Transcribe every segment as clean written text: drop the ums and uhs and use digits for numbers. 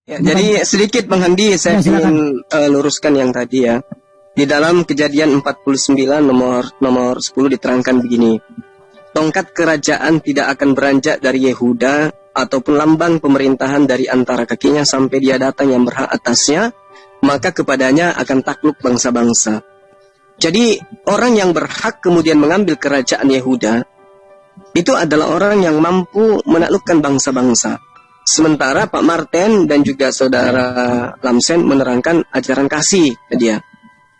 Ya, jadi sedikit Bang Handi saya ingin luruskan yang tadi ya. Di dalam Kejadian 49 nomor 10 diterangkan begini. Tongkat kerajaan tidak akan beranjak dari Yehuda ataupun lambang pemerintahan dari antara kakinya sampai dia datang yang berhak atasnya, maka kepadanya akan takluk bangsa-bangsa. Jadi orang yang berhak kemudian mengambil kerajaan Yehuda itu adalah orang yang mampu menaklukkan bangsa-bangsa. Sementara Pak Martin dan juga saudara Lamsen menerangkan ajaran kasih dia.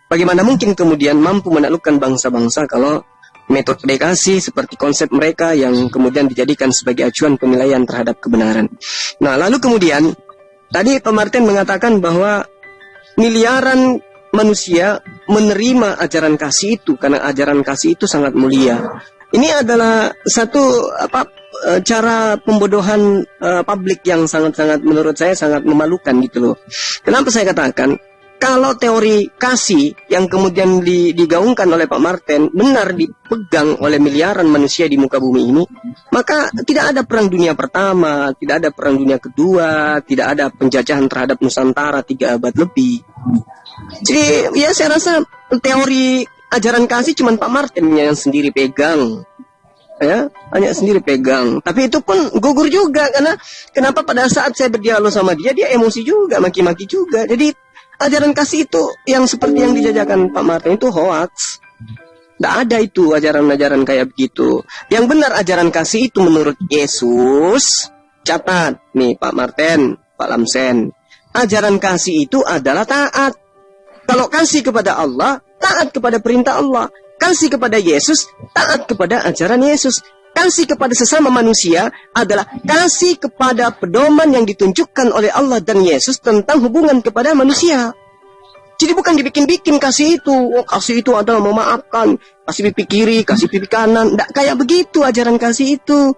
Bagaimana mungkin kemudian mampu menaklukkan bangsa-bangsa kalau metode kasih seperti konsep mereka yang kemudian dijadikan sebagai acuan penilaian terhadap kebenaran. Nah, lalu kemudian tadi Pak Martin mengatakan bahwa miliaran manusia menerima ajaran kasih itu karena ajaran kasih itu sangat mulia. Ini adalah satu cara pembodohan publik yang sangat-sangat menurut saya sangat memalukan gitu loh. Kenapa saya katakan kalau teori kasih yang kemudian digaungkan oleh Pak Martin benar dipegang oleh miliaran manusia di muka bumi ini, maka tidak ada perang dunia pertama, tidak ada perang dunia kedua, tidak ada penjajahan terhadap Nusantara 3 abad lebih. Jadi ya saya rasa teori ajaran kasih cuma Pak Martin yang sendiri pegang. Ya, hanya sendiri pegang. Tapi itu pun gugur juga karena kenapa pada saat saya berdialog sama dia emosi juga, maki-maki juga. Jadi ajaran kasih itu yang seperti yang dijajakan Pak Martin itu hoax. Tidak ada itu ajaran-ajaran kayak begitu. Yang benar ajaran kasih itu menurut Yesus. Catat nih Pak Martin, Pak Lamsen. Ajaran kasih itu adalah taat. Kalau kasih kepada Allah, taat kepada perintah Allah. Kasih kepada Yesus, taat kepada ajaran Yesus. Kasih kepada sesama manusia adalah kasih kepada pedoman yang ditunjukkan oleh Allah dan Yesus tentang hubungan kepada manusia. Jadi bukan dibikin-bikin kasih itu. Oh, kasih itu adalah memaafkan. Kasih pipi kiri, kasih pipi kanan. Tidak kayak begitu ajaran kasih itu.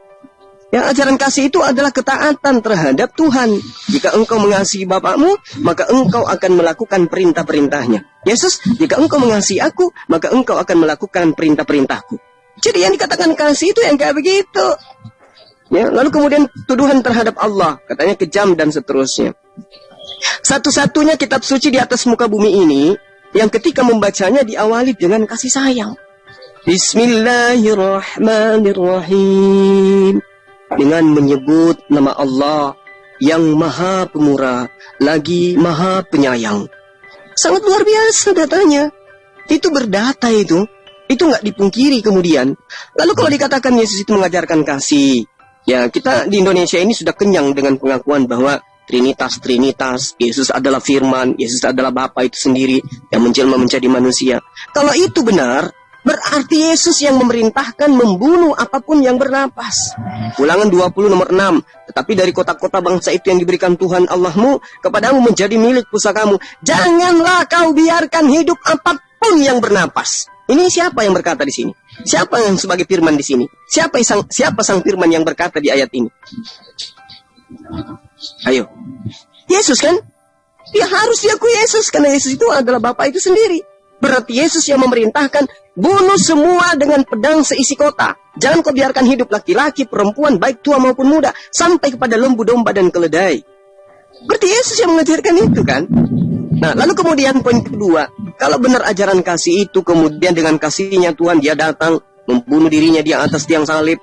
Ya, ajaran kasih itu adalah ketaatan terhadap Tuhan. Jika engkau mengasihi bapakmu, maka engkau akan melakukan perintah-perintahnya. Yesus, jika engkau mengasihi aku, maka engkau akan melakukan perintah-perintahku. Jadi yang dikatakan kasih itu yang kayak begitu. Ya, lalu kemudian tuduhan terhadap Allah, katanya kejam dan seterusnya. Satu-satunya kitab suci di atas muka bumi ini, yang ketika membacanya diawali dengan kasih sayang. Bismillahirrahmanirrahim. Dengan menyebut nama Allah yang maha pemurah, lagi maha penyayang. Sangat luar biasa datanya. Itu berdata itu. Itu nggak dipungkiri kemudian. Lalu kalau dikatakan Yesus itu mengajarkan kasih, ya kita di Indonesia ini sudah kenyang dengan pengakuan bahwa Trinitas, Yesus adalah firman, Yesus adalah Bapa itu sendiri yang menjelma menjadi manusia. Kalau itu benar, berarti Yesus yang memerintahkan membunuh apapun yang bernapas. Ulangan 20 nomor 6. Tetapi dari kota-kota bangsa itu yang diberikan Tuhan Allahmu kepadamu menjadi milik pusakamu. Janganlah kau biarkan hidup apapun yang bernapas. Ini siapa yang berkata di sini? Siapa yang sebagai firman di sini? Siapa sang firman yang berkata di ayat ini? Ayo. Yesus kan? Dia harus diakui Yesus karena Yesus itu adalah Bapa itu sendiri. Berarti Yesus yang memerintahkan bunuh semua dengan pedang seisi kota. Jangan kau biarkan hidup laki-laki, perempuan, baik tua maupun muda, sampai kepada lembu domba dan keledai. Berarti Yesus yang mengajarkan itu kan? Nah, lalu kemudian poin kedua, kalau benar ajaran kasih itu kemudian dengan kasihnya Tuhan dia datang membunuh dirinya di atas tiang salib.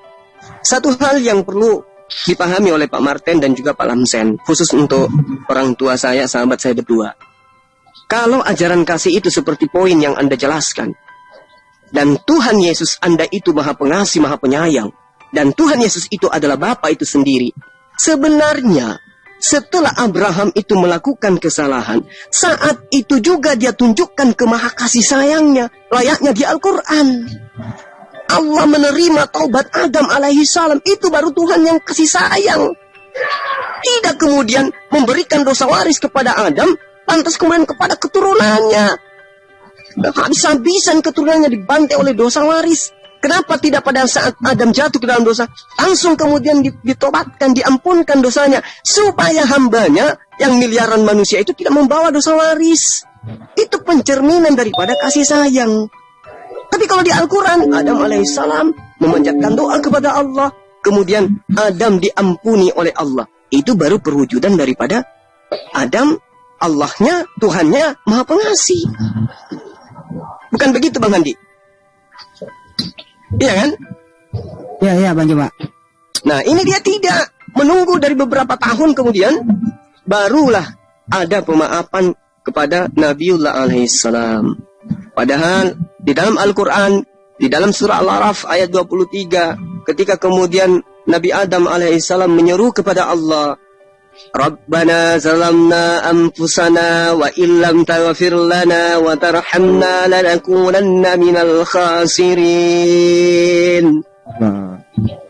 Satu hal yang perlu dipahami oleh Pak Martin dan juga Pak Lamsen, khusus untuk orang tua saya, sahabat saya berdua. Kalau ajaran kasih itu seperti poin yang Anda jelaskan, dan Tuhan Yesus Anda itu maha pengasih, maha penyayang, dan Tuhan Yesus itu adalah Bapa itu sendiri, sebenarnya setelah Abraham itu melakukan kesalahan, saat itu juga dia tunjukkan kemaha kasih sayangnya, layaknya di Al-Quran. Allah menerima taubat Adam alaihi salam, itu baru Tuhan yang kasih sayang. Tidak kemudian memberikan dosa waris kepada Adam, lantas kemudian kepada keturunannya. Habis-habisan keturunannya dibantai oleh dosa waris. Kenapa tidak pada saat Adam jatuh ke dalam dosa, langsung kemudian ditobatkan, diampunkan dosanya, supaya hambanya yang miliaran manusia itu tidak membawa dosa waris. Itu pencerminan daripada kasih sayang. Tapi kalau di Al-Quran, Adam alaihissalam memanjatkan doa kepada Allah, kemudian Adam diampuni oleh Allah. Itu baru perwujudan daripada Adam, Allahnya, Tuhannya Maha Pengasih. Bukan begitu Bang Handi? Iya kan? Iya Bang Juma. Nah ini dia tidak menunggu dari beberapa tahun kemudian barulah ada pemaafan kepada Nabiullah alaihissalam. Padahal di dalam Al-Quran, di dalam surah Al-Araf ayat 23, ketika kemudian Nabi Adam alaihissalam menyeru kepada Allah, Rabbana zalamna anfusana wa illam taghfir lana wa tarhamna lanakunanna minal khasirin.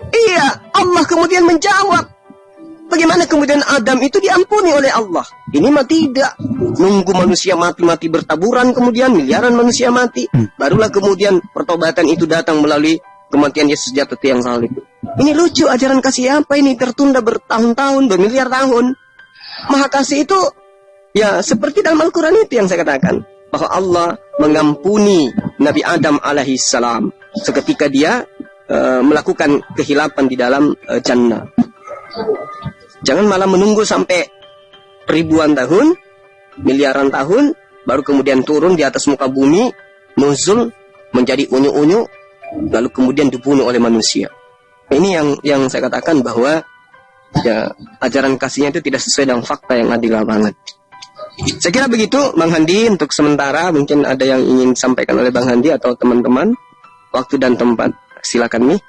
Iya, Allah kemudian menjawab. Bagaimana kemudian Adam itu diampuni oleh Allah? Ini mah tidak. Nunggu manusia mati-mati bertaburan, kemudian miliaran manusia mati. Barulah kemudian pertobatan itu datang melalui kematian Yesus di atas tiang salib. Ini lucu, ajaran kasih apa ini? Tertunda bertahun-tahun, bermiliar tahun. Maha kasih itu, ya seperti dalam Al-Quran itu yang saya katakan. Bahwa Allah mengampuni Nabi Adam alaihissalam seketika dia melakukan kehilapan di dalam jannah. Jangan malah menunggu sampai ribuan tahun, miliaran tahun, baru kemudian turun di atas muka bumi, nuzul menjadi unyu-unyu, lalu kemudian dibunuh oleh manusia. Ini yang saya katakan bahwa ya ajaran kasihnya itu tidak sesuai dengan fakta yang ada di lapangan. Saya kira begitu Bang Handi untuk sementara. Mungkin ada yang ingin disampaikan oleh Bang Handi atau teman-teman. Waktu dan tempat silakan nih.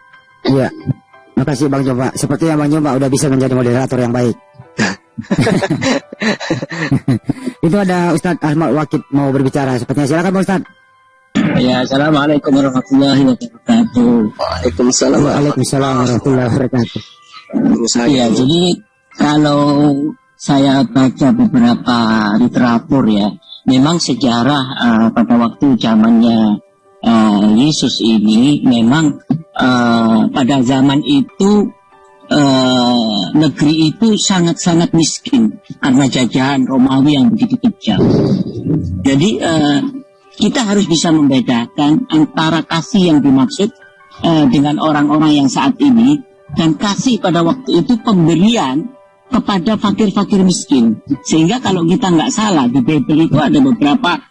Iya. Makasih Bang Joma. Sepertinya Bang Joma udah bisa menjadi moderator yang baik. Itu ada Ustadz Ahmad Wakid mau berbicara. Sepertinya silakan Bang Ustadz. Ya, assalamualaikum warahmatullahi wabarakatuh. Waalaikumsalam. Waalaikumsalam warahmatullahi wabarakatuh. Ya, jadi kalau saya baca beberapa literatur ya, memang sejarah pada waktu zamannya Yesus ini memang pada zaman itu negeri itu sangat-sangat miskin karena jajahan Romawi yang begitu kejam. Jadi kita harus bisa membedakan antara kasih yang dimaksud dengan orang-orang yang saat ini dan kasih pada waktu itu pemberian kepada fakir-fakir miskin. Sehingga kalau kita nggak salah di Bible itu ada beberapa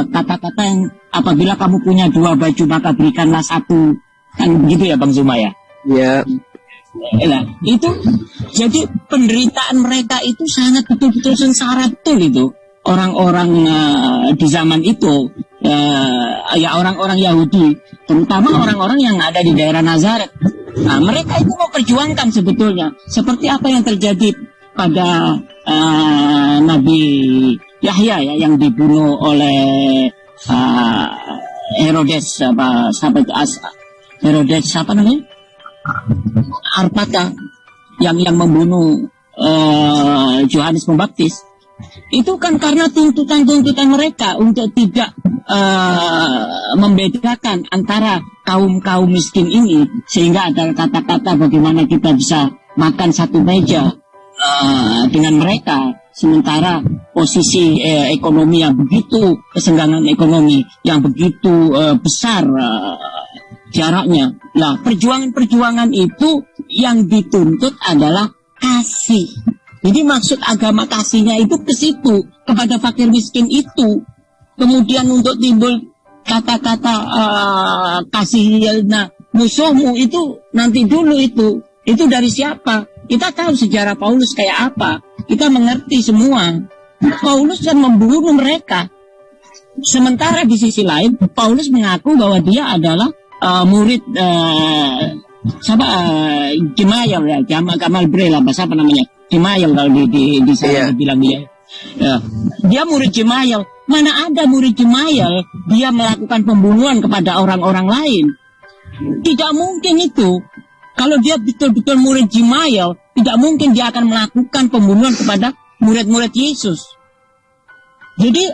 kata-kata yang apabila kamu punya 2 baju maka berikanlah 1, kan begitu ya Bang Zuma ya? Ya. Nah, itu jadi penderitaan mereka itu sangat betul-betul sengsara betul itu. Orang-orang di zaman itu ya orang-orang Yahudi, terutama orang-orang yang ada di daerah Nazaret. Nah, mereka itu mau perjuangkan sebetulnya seperti apa yang terjadi pada Nabi Yahya ya, yang dibunuh oleh Herodes Herodes apa namanya? Arpata yang membunuh Yohanes Pembaptis. Itu kan karena tuntutan-tuntutan mereka untuk tidak membedakan antara kaum miskin ini, sehingga ada kata-kata bagaimana kita bisa makan satu meja dengan mereka, sementara posisi ekonomi yang begitu, kesenggangan ekonomi yang begitu besar jaraknya. Nah, perjuangan-perjuangan itu yang dituntut adalah kasih. Jadi maksud agama kasihnya itu ke situ, kepada fakir miskin itu. Kemudian untuk timbul kata-kata kasihnya musuhmu itu nanti dulu itu dari siapa? Kita tahu sejarah Paulus kayak apa. Kita mengerti semua. Paulus kan membunuh mereka. Sementara di sisi lain Paulus mengaku bahwa dia adalah murid Gemayel ya, Gamal Bre lah bahasa apa namanya, Gemayel kalau di sana dibilang dia. Ya. Dia murid Gemayel. Mana ada murid Gemayel dia melakukan pembunuhan kepada orang-orang lain? Tidak mungkin itu. Kalau dia betul-betul murid Gemayel, tidak mungkin dia akan melakukan pembunuhan kepada murid-murid Yesus. Jadi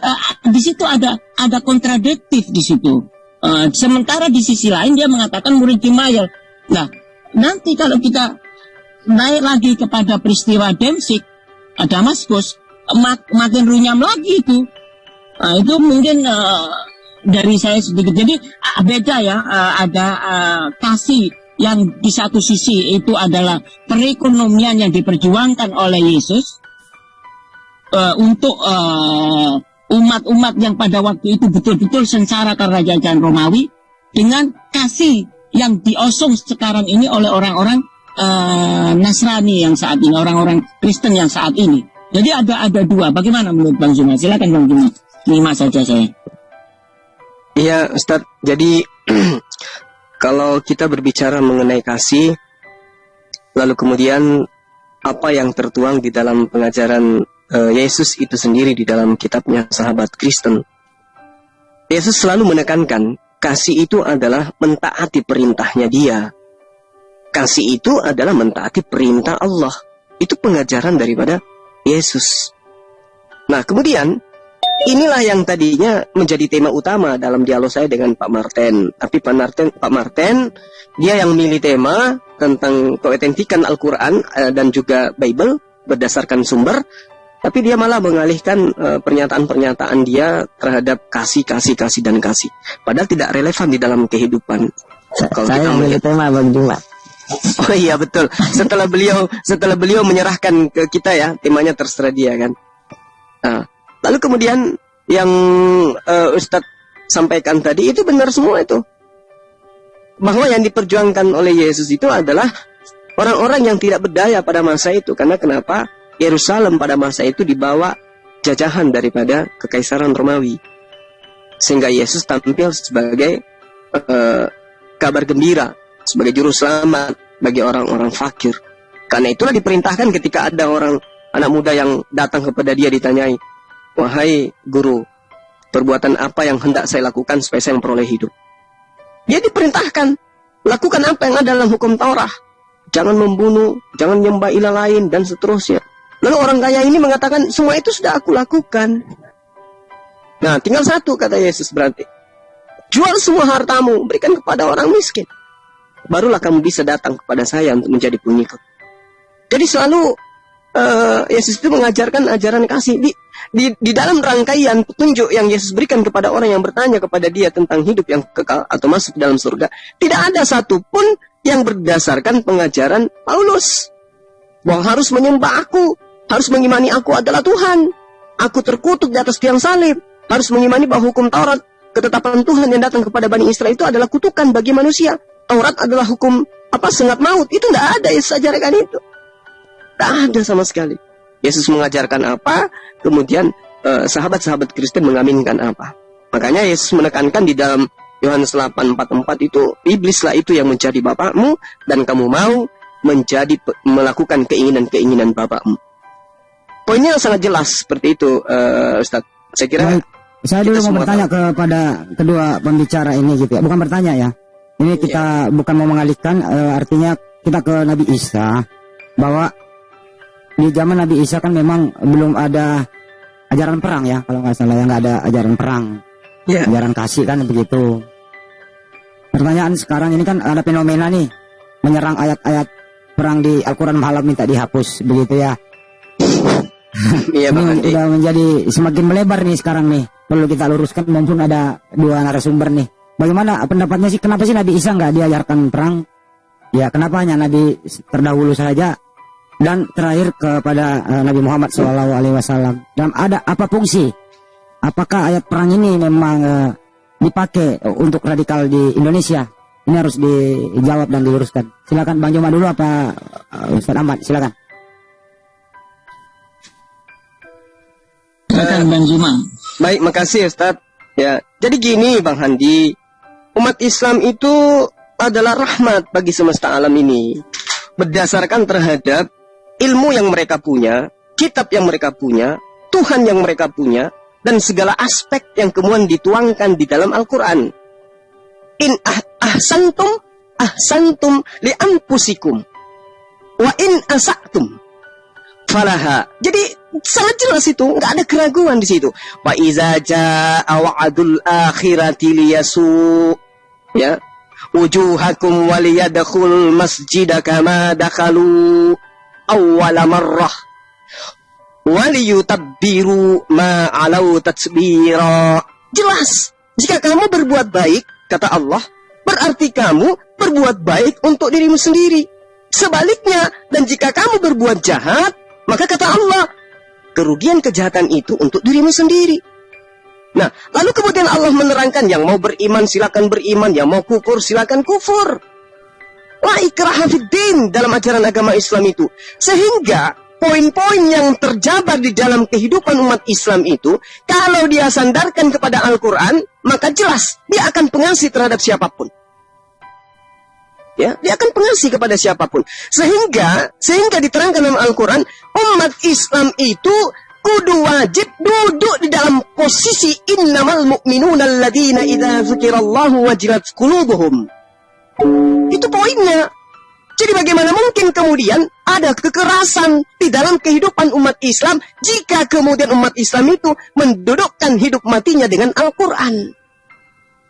di situ ada kontradiktif di situ. Sementara di sisi lain dia mengatakan murid Gemayel. Nah, nanti kalau kita naik lagi kepada peristiwa Damaskus, makin runyam lagi itu. Nah, itu mungkin dari saya sedikit. Jadi beda ya, ada kasih yang di satu sisi itu adalah perekonomian yang diperjuangkan oleh Yesus. untuk umat-umat yang pada waktu itu betul-betul sengsara karena jajahan Romawi, dengan kasih yang diosong sekarang ini oleh orang-orang Nasrani yang saat ini, orang-orang Kristen yang saat ini. Jadi ada dua. Bagaimana menurut Bang Zuma? Silakan Bang Zuma. 5 saja saya. Iya, Ustadz. Jadi kalau kita berbicara mengenai kasih, lalu kemudian apa yang tertuang di dalam pengajaran Yesus itu sendiri di dalam kitabnya Sahabat Kristen, Yesus selalu menekankan kasih itu adalah mentaati perintahnya Dia. Kasih itu adalah mentaati perintah Allah. Itu pengajaran daripada Yesus. Nah, kemudian inilah yang tadinya menjadi tema utama dalam dialog saya dengan Pak Martin. Tapi Pak Martin dia yang milih tema tentang keotentikan Al-Quran dan juga Bible berdasarkan sumber. Tapi dia malah mengalihkan pernyataan-pernyataan dia terhadap kasih, dan kasih. Padahal tidak relevan di dalam kehidupan. Kalau Saya milih tema Bang Juma. Oh iya betul. Setelah beliau menyerahkan ke kita ya, temanya terserah dia kan. Nah, lalu kemudian yang Ustadz sampaikan tadi itu benar semua itu. Bahwa yang diperjuangkan oleh Yesus itu adalah orang-orang yang tidak berdaya pada masa itu. Karena kenapa? Yerusalem pada masa itu dibawa jajahan daripada kekaisaran Romawi. Sehingga Yesus tampil sebagai kabar gembira, sebagai juru selamat bagi orang-orang fakir. Karena itulah diperintahkan ketika ada anak muda yang datang kepada dia ditanyai, "Wahai guru, perbuatan apa yang hendak saya lakukan supaya saya memperoleh hidup?" Dia diperintahkan, lakukan apa yang ada dalam hukum Taurat. Jangan membunuh, jangan menyembah ilah lain, dan seterusnya. Lalu orang kaya ini mengatakan, semua itu sudah aku lakukan. Nah, tinggal satu, kata Yesus berarti. Jual semua hartamu, berikan kepada orang miskin. Barulah kamu bisa datang kepada saya untuk menjadi pengikut. Jadi selalu Yesus itu mengajarkan ajaran kasih. Di dalam rangkaian petunjuk yang Yesus berikan kepada orang yang bertanya kepada dia tentang hidup yang kekal atau masuk ke dalam surga, tidak ada satupun yang berdasarkan pengajaran Paulus. Bahwa harus menyembah aku, harus mengimani aku adalah Tuhan. Aku terkutuk di atas tiang salib. Harus mengimani bahwa hukum Taurat, ketetapan Tuhan yang datang kepada Bani Israel itu adalah kutukan bagi manusia. Taurat adalah hukum sengat maut. Itu tidak ada Yesus ajarkan itu. Tidak ada sama sekali. Yesus mengajarkan apa, kemudian sahabat-sahabat Kristen mengaminkan apa. Makanya Yesus menekankan di dalam Yohanes 8:44 itu, iblislah itu yang menjadi bapakmu, dan kamu mau melakukan keinginan-keinginan bapakmu. Poinnya sangat jelas seperti itu, Ustaz. Saya kira saya dulu mau bertanya kepada kedua pembicara ini gitu ya. Bukan bertanya ya. Ini kita bukan mau mengalihkan, artinya kita ke Nabi Isa, bahwa di zaman Nabi Isa kan memang belum ada ajaran perang ya, kalau nggak salah ya, nggak ada ajaran perang, ajaran kasih kan begitu. Pertanyaan sekarang ini kan ada fenomena nih, menyerang ayat-ayat perang di Al-Quran malah minta dihapus begitu ya. Iya, ini sudah menjadi semakin melebar nih sekarang nih. Perlu kita luruskan mumpun ada dua narasumber nih. Bagaimana pendapatnya sih, kenapa sih Nabi Isa nggak diajarkan perang? Ya kenapa hanya Nabi terdahulu saja? Dan terakhir kepada Nabi Muhammad SAW. Dan ada apa fungsi? Apakah ayat perang ini memang dipakai untuk radikal di Indonesia? Ini harus dijawab dan diluruskan. Silakan Bang Joma dulu apa Ustaz Ahmad? Silakan. Silakan Bang Joma. Baik, makasih Ustaz. Ya, jadi gini Bang Handi, umat Islam itu adalah rahmat bagi semesta alam ini. Berdasarkan terhadap ilmu yang mereka punya, kitab yang mereka punya, Tuhan yang mereka punya, dan segala aspek yang kemudian dituangkan di dalam Al-Quran. In ahsantum li anfusikum wa in asa'tum falaha. Jadi sangat jelas itu, nggak ada keraguan di situ. Wa iza jaa wa'dul akhirati liyasu, ya, wujuhakum waliyadkhul masjida kama dakhalu awwala marrah waliyutabbiru ma alau tatsbira. Jelas, jika kamu berbuat baik, kata Allah, berarti kamu berbuat baik untuk dirimu sendiri. Sebaliknya, dan jika kamu berbuat jahat, maka kata Allah, kerugian kejahatan itu untuk dirimu sendiri. Nah, lalu kemudian Allah menerangkan, yang mau beriman silakan beriman, yang mau kufur silakan kufur. La ikraha fiddin dalam ajaran agama Islam itu. Sehingga poin-poin yang terjabar di dalam kehidupan umat Islam itu, kalau dia sandarkan kepada Al-Quran, maka jelas dia akan pengasih terhadap siapapun. Ya, dia akan pengasih kepada siapapun. Sehingga diterangkan dalam Al-Quran, umat Islam itu kudu wajib duduk di dalam posisi innamal mu'minuna alladhina idza dzukirallahu wajilat qulubuhum. Itu poinnya. Jadi bagaimana mungkin kemudian ada kekerasan di dalam kehidupan umat Islam jika kemudian umat Islam itu mendudukkan hidup matinya dengan Al-Quran.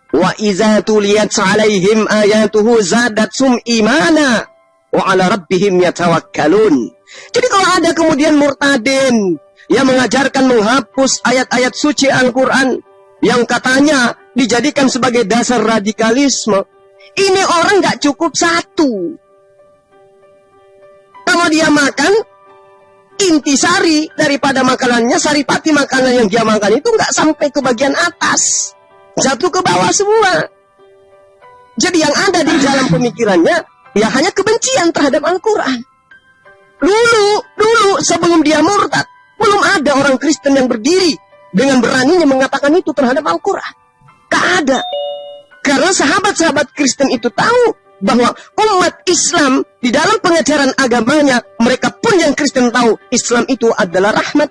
Wa iza tuliyat 'alaihim ayatuhu zadatsum imana wa 'ala rabbihim yatawakkalun. Jadi kalau ada kemudian murtadin yang mengajarkan menghapus ayat-ayat suci Al-Quran yang katanya dijadikan sebagai dasar radikalisme, ini orang nggak cukup satu. Kalau dia makan, intisari daripada makanannya, saripati makanan yang dia makan itu nggak sampai ke bagian atas, jatuh ke bawah semua. Jadi yang ada di dalam pemikirannya ya hanya kebencian terhadap Al-Quran. Dulu sebelum dia murtad, belum ada orang Kristen yang berdiri dengan beraninya mengatakan itu terhadap Al-Quran. Gak ada. Karena sahabat-sahabat Kristen itu tahu bahwa umat Islam di dalam pengajaran agamanya, mereka pun yang Kristen tahu Islam itu adalah rahmat.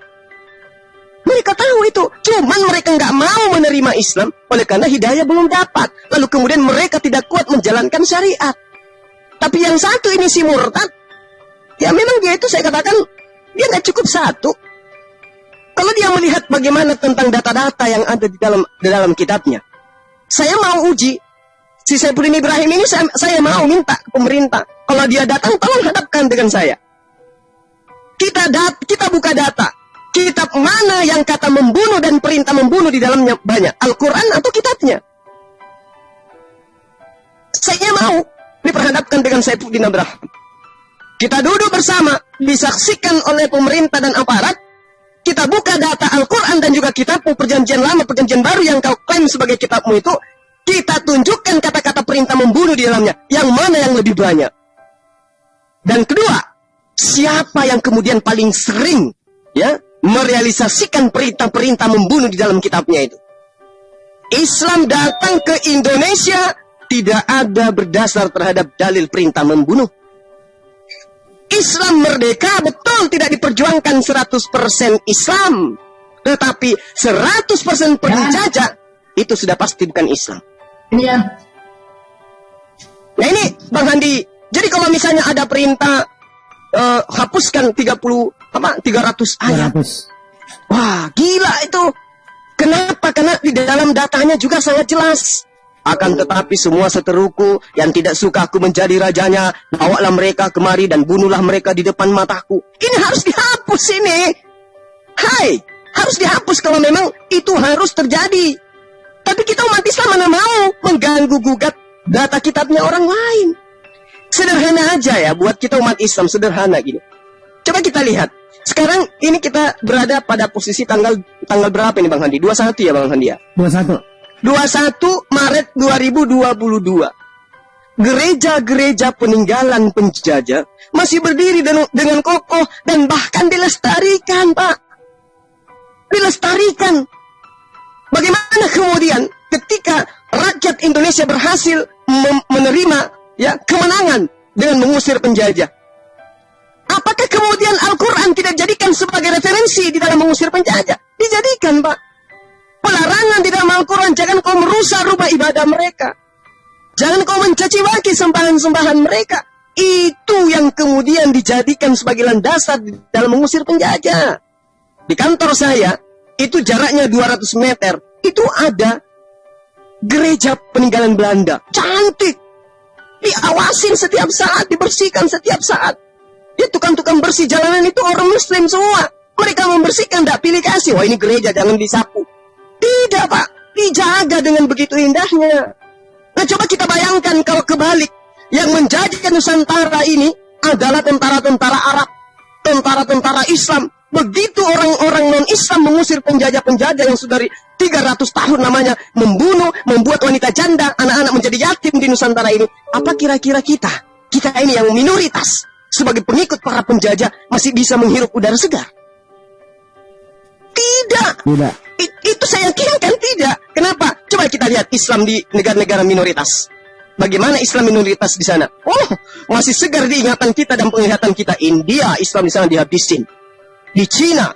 Mereka tahu itu, cuman mereka nggak mau menerima Islam oleh karena hidayah belum dapat. Lalu kemudian mereka tidak kuat menjalankan syariat. Tapi yang satu ini si murtad, ya memang dia itu saya katakan dia nggak cukup satu. Kalau dia melihat bagaimana tentang data-data yang ada di dalam kitabnya, saya mau uji. Si Saifuddin Ibrahim ini saya mau minta ke pemerintah. Kalau dia datang, tolong hadapkan dengan saya. Kita buka data. Kitab mana yang kata membunuh dan perintah membunuh di dalamnya banyak? Al-Quran atau kitabnya? Saya mau diperhadapkan dengan Saifuddin Ibrahim. Kita duduk bersama, disaksikan oleh pemerintah dan aparat. Kita buka data Al-Quran dan juga kitabmu, perjanjian lama, perjanjian baru yang kau klaim sebagai kitabmu itu. Kita tunjukkan kata-kata perintah membunuh di dalamnya. Yang mana yang lebih banyak? Dan kedua, siapa yang kemudian paling sering ya merealisasikan perintah-perintah membunuh di dalam kitabnya itu? Islam datang ke Indonesia tidak ada berdasar terhadap dalil perintah membunuh. Islam merdeka betul tidak diperjuangkan 100% Islam. Tetapi 100% penjajah itu sudah pasti bukan Islam. Iya. Nah ini Bang Handi, jadi kalau misalnya ada perintah hapuskan 300 ayat. 300. Wah, gila itu. Kenapa? Karena di dalam datanya juga sangat jelas. Akan tetapi semua seteruku yang tidak suka aku menjadi rajanya, bawalah mereka kemari dan bunuhlah mereka di depan mataku. Ini harus dihapus ini. Hai, harus dihapus kalau memang itu harus terjadi. Tapi kita umat Islam mana mau mengganggu-gugat data kitabnya orang lain. Sederhana aja ya buat kita umat Islam, sederhana gini. Coba kita lihat. Sekarang ini kita berada pada posisi tanggal berapa ini Bang Handi? 21 ya Bang Handi ya? 21 Maret 2022. Gereja-gereja peninggalan penjajah masih berdiri dengan kokoh dan bahkan dilestarikan, Pak. Dilestarikan. Bagaimana kemudian ketika rakyat Indonesia berhasil menerima ya kemenangan dengan mengusir penjajah? Apakah kemudian Al-Quran tidak dijadikan sebagai referensi di dalam mengusir penjajah? Dijadikan, Pak. Pelarangan di dalam Al-Quran, jangan kau merusak rumah ibadah mereka. Jangan kau mencaci maki sembahan-sembahan mereka. Itu yang kemudian dijadikan sebagai landasan dalam mengusir penjajah. Di kantor saya, itu jaraknya 200 meter. Itu ada gereja peninggalan Belanda. Cantik. Diawasin setiap saat, dibersihkan setiap saat. Ya, tukang-tukang bersih jalanan itu orang Muslim semua. Mereka membersihkan, tidak pilih kasih. Wah, ini gereja, jangan disapu. Tidak, Pak. Dijaga dengan begitu indahnya. Nah, coba kita bayangkan kalau kebalik. Yang menjadikan Nusantara ini adalah tentara-tentara Arab. Tentara-tentara Islam. Begitu orang-orang non-Islam mengusir penjajah-penjajah yang sudah 300 tahun namanya membunuh, membuat wanita janda, anak-anak menjadi yatim di Nusantara ini. Apa kira-kira kita ini yang minoritas sebagai pengikut para penjajah masih bisa menghirup udara segar? Tidak. Itu saya yakinkan tidak. Kenapa? Coba kita lihat Islam di negara-negara minoritas. Bagaimana Islam minoritas di sana? Oh, masih segar di ingatan kita dan penglihatan kita. India, Islam di sana dihabisin. Di Cina.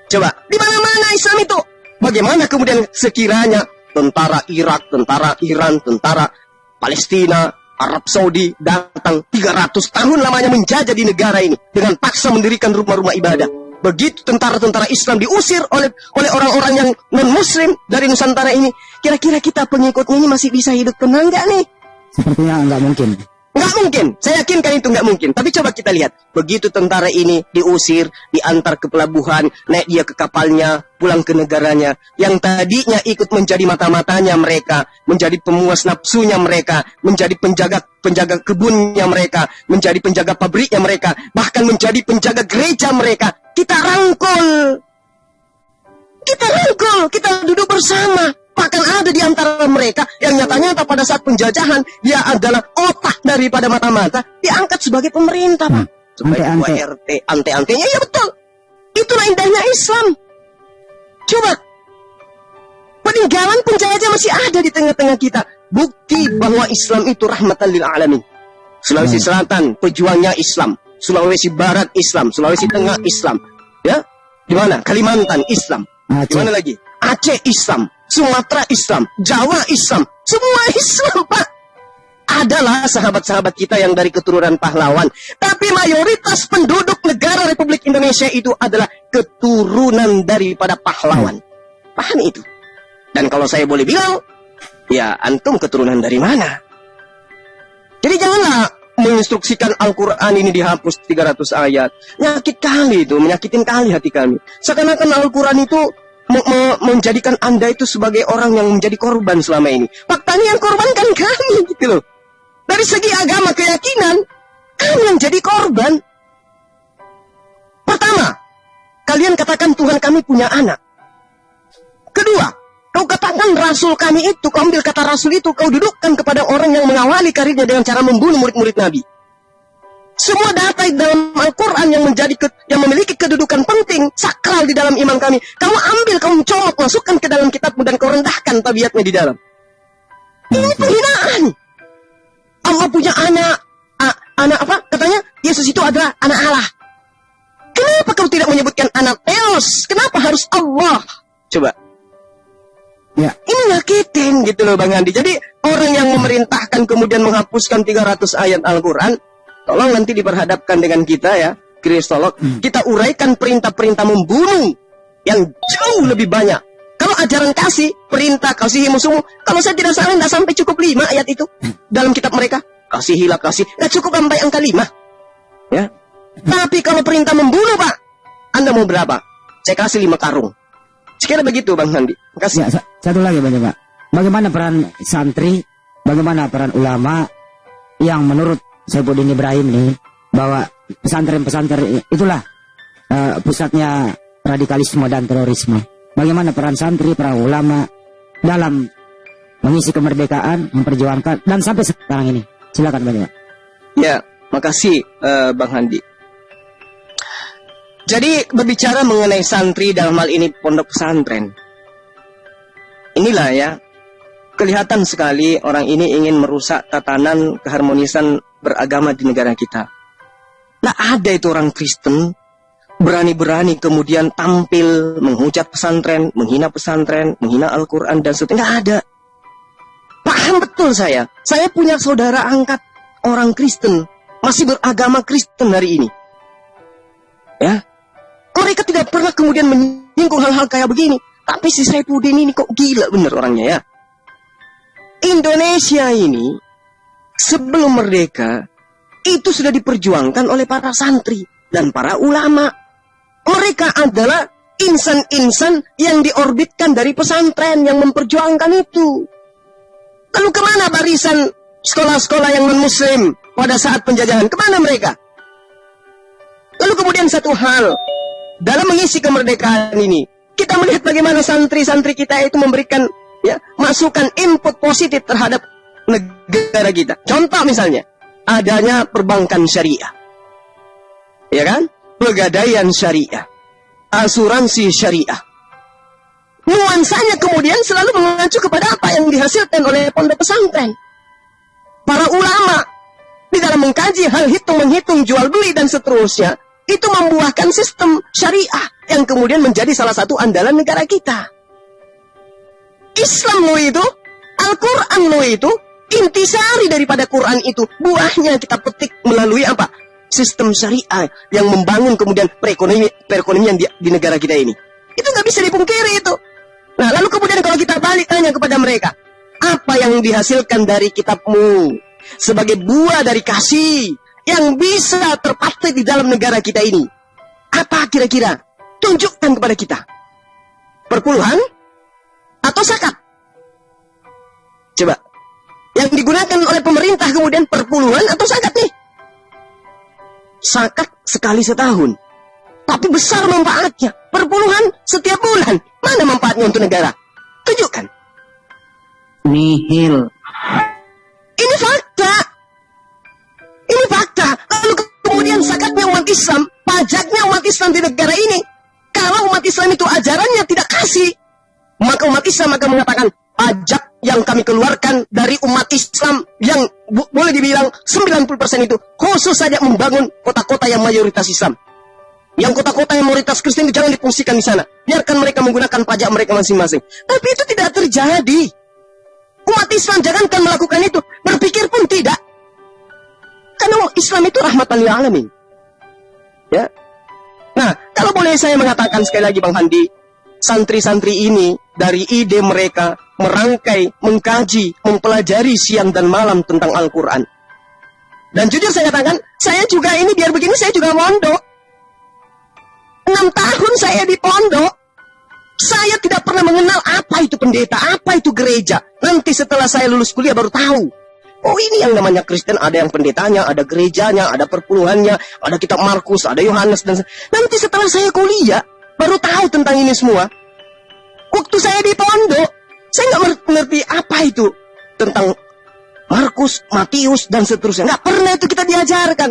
Coba, di mana-mana Islam itu. Bagaimana kemudian sekiranya tentara Irak, tentara Iran, tentara Palestina, Arab Saudi datang 300 tahun lamanya menjajah di negara ini dengan paksa mendirikan rumah-rumah ibadah. Begitu tentara-tentara Islam diusir oleh orang-orang yang non-Muslim dari Nusantara ini, kira-kira kita pengikutnya ini masih bisa hidup tenang nggak nih? Sepertinya nggak mungkin. Nggak mungkin, saya yakinkan itu nggak mungkin. Tapi coba kita lihat, begitu tentara ini diusir, diantar ke pelabuhan, naik dia ke kapalnya, pulang ke negaranya, yang tadinya ikut menjadi mata-matanya mereka, menjadi pemuas nafsunya mereka, menjadi penjaga kebunnya mereka, menjadi penjaga pabriknya mereka, bahkan menjadi penjaga gereja mereka. Kita rangkul, kita duduk bersama. Bahkan ada di antara mereka yang nyata-nyata pada saat penjajahan dia adalah otak daripada mata-mata, diangkat sebagai pemerintah, Pak. Sebagai ketua RT, ante-antenya, ya betul. Itulah indahnya Islam. Coba, peninggalan penjajah masih ada di tengah-tengah kita. Bukti bahwa Islam itu rahmatan lil alamin. Sulawesi Selatan, pejuangnya Islam. Sulawesi Barat Islam, Sulawesi Tengah Islam. Ya, di mana? Kalimantan Islam. Di mana lagi? Aceh Islam. Sumatera Islam, Jawa Islam, semua Islam, Pak. Adalah sahabat-sahabat kita yang dari keturunan pahlawan. Tapi mayoritas penduduk negara Republik Indonesia itu adalah keturunan daripada pahlawan. Paham itu? Dan kalau saya boleh bilang, ya antum keturunan dari mana? Jadi janganlah menginstruksikan Al-Quran ini dihapus 300 ayat. Nyakit kali itu, menyakitin kali hati kami. Seakan-akan Al-Quran itu menjadikan Anda itu sebagai orang yang menjadi korban selama ini. Faktanya yang korbankan kami gitu loh. Dari segi agama keyakinan, kami yang jadi korban. Pertama, kalian katakan Tuhan kami punya anak. Kedua, kau katakan Rasul kami itu, kau ambil kata Rasul itu, kau dudukkan kepada orang yang mengawali karirnya dengan cara membunuh murid-murid Nabi. Semua data dalam Al-Quran yang memiliki kedudukan penting, sakral di dalam iman kami. Kamu ambil, kamu comot, masukkan ke dalam kitabmu dan kau rendahkan tabiatnya di dalam. Ini penghinaan. Allah punya anak apa? Katanya Yesus itu adalah anak Allah. Kenapa kau tidak menyebutkan anak Theos? Kenapa harus Allah? Coba. Ya. Ini nyakitin gitu loh Bang Andi. Jadi orang yang memerintahkan kemudian menghapuskan 300 ayat Al-Quran, tolong nanti diperhadapkan dengan kita ya, kristolog, kita uraikan perintah-perintah membunuh yang jauh lebih banyak. Kalau ajaran kasih, perintah kasihi musuhmu, kalau saya tidak salah, tidak sampai cukup 5 ayat itu dalam kitab mereka. Kasihilah kasih, tidak cukup sampai angka 5. Ya. Tapi kalau perintah membunuh, Pak, Anda mau berapa? Saya kasih 5 karung. Sekira begitu, Bang Handi. Makasih. Ya, satu lagi, Pak. Bagaimana peran santri, bagaimana peran ulama yang menurut Saifuddin Ibrahim nih, bahwa pesantren-pesantren itulah pusatnya radikalisme dan terorisme. Bagaimana peran santri, peran ulama dalam mengisi kemerdekaan, memperjuangkan, dan sampai sekarang ini. Silakan Pak. Ya, makasih Bang Handi. Jadi berbicara mengenai santri dalam hal ini pondok pesantren. Inilah ya, kelihatan sekali orang ini ingin merusak tatanan keharmonisan beragama di negara kita. Nah ada itu orang Kristen berani-berani kemudian tampil menghujat pesantren, menghina Al-Quran dan seterusnya. Nggak ada. Paham betul saya. Saya punya saudara angkat orang Kristen, masih beragama Kristen hari ini. Ya, mereka tidak pernah kemudian menyinggung hal-hal kayak begini. Tapi si Saifuddin ini kok gila bener orangnya ya. Indonesia ini sebelum merdeka itu sudah diperjuangkan oleh para santri dan para ulama. Mereka adalah insan-insan yang diorbitkan dari pesantren yang memperjuangkan itu. Lalu kemana barisan sekolah-sekolah yang non-muslim pada saat penjajahan? Kemana mereka? Lalu kemudian satu hal dalam mengisi kemerdekaan ini, kita melihat bagaimana santri-santri kita itu memberikan masukan input positif terhadap negara kita. Contoh misalnya, adanya perbankan syariah. Ya kan? Pegadaian syariah. Asuransi syariah. Nuansanya kemudian selalu mengacu kepada apa yang dihasilkan oleh pondok pesantren. Para ulama di dalam mengkaji hal hitung-menghitung, jual beli dan seterusnya, itu membuahkan sistem syariah yang kemudian menjadi salah satu andalan negara kita. Islam lo itu, Al-Quran lo itu, intisari daripada Quran itu, buahnya kita petik melalui apa? Sistem syariah yang membangun kemudian perekonomian di negara kita ini. Itu nggak bisa dipungkiri itu. Nah, lalu kemudian kalau kita balik tanya kepada mereka, apa yang dihasilkan dari kitabmu sebagai buah dari kasih yang bisa terpakai di dalam negara kita ini? Apa kira-kira? Tunjukkan kepada kita. Perpuluhan atau zakat? Coba. Yang digunakan oleh pemerintah kemudian perpuluhan atau zakat nih? Zakat sekali setahun. Tapi besar manfaatnya. Perpuluhan setiap bulan. Mana manfaatnya untuk negara? Tunjukkan. Nihil. Ini fakta. Ini fakta. Lalu kemudian zakatnya umat Islam, pajaknya umat Islam di negara ini. Kalau umat Islam itu ajarannya tidak kasih, maka umat Islam akan mengatakan, pajak yang kami keluarkan dari umat Islam yang boleh dibilang 90% itu khusus saja membangun kota-kota yang mayoritas Islam. Yang kota-kota yang mayoritas Kristen itu jangan difungsikan di sana. Biarkan mereka menggunakan pajak mereka masing-masing. Tapi itu tidak terjadi. Umat Islam jangankan melakukan itu, berpikir pun tidak. Karena Islam itu rahmatan lil alamin. Ya. Nah, kalau boleh saya mengatakan sekali lagi Bang Handi, santri-santri ini dari ide mereka merangkai, mengkaji, mempelajari siang dan malam tentang Al-Quran. Dan jujur saya katakan, saya juga ini biar begini saya juga mondok. 6 tahun saya di pondok. Saya tidak pernah mengenal apa itu pendeta, apa itu gereja. Nanti setelah saya lulus kuliah baru tahu. Oh, ini yang namanya Kristen, ada yang pendetanya, ada gerejanya, ada perpuluhannya, ada kitab Markus, ada Yohanes dan nanti setelah saya kuliah baru tahu tentang ini semua. Waktu saya di pondok, saya nggak mengerti apa itu tentang Markus, Matius dan seterusnya. Nggak pernah itu kita diajarkan.